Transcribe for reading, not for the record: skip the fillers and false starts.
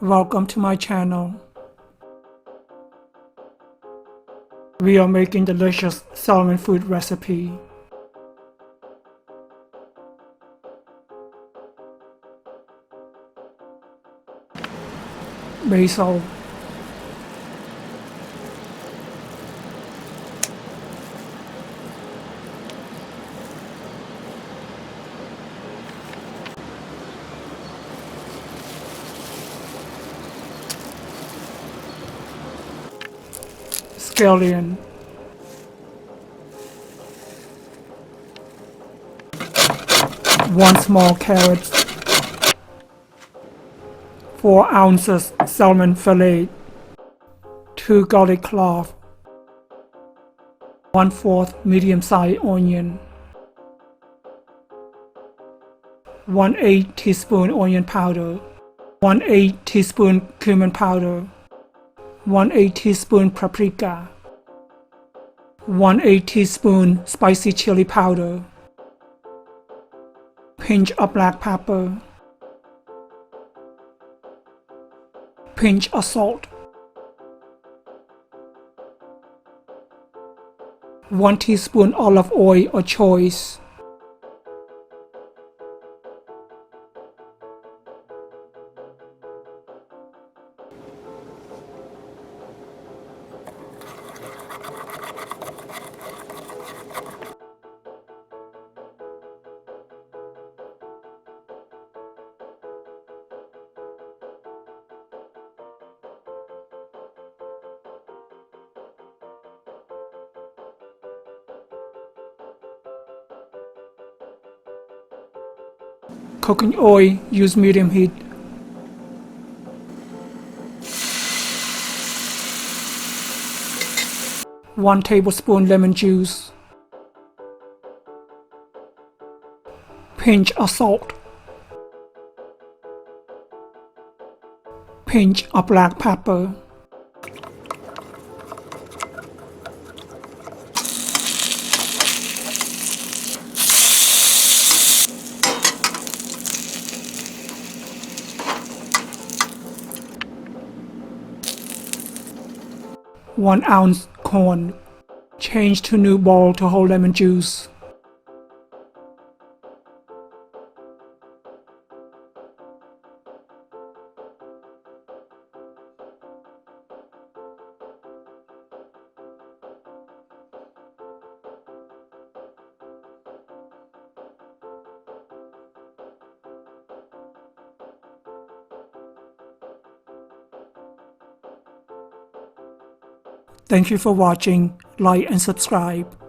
Welcome to my channel. We are making delicious salmon food recipe. Basil, scallion, one small carrot, 4 ounces salmon fillet, 2 garlic cloves, 1/4 medium-sized onion, 1/8 teaspoon onion powder, 1/8 teaspoon cumin powder, 1/8 teaspoon paprika, 1/8 teaspoon spicy chili powder, pinch of black pepper, pinch of salt, 1 teaspoon olive oil of choice, cooking oil, use medium heat. One tablespoon lemon juice, pinch of salt, pinch of black pepper, one ounce corn. Change to new bowl to hold lemon juice. Thank you for watching. Like and subscribe.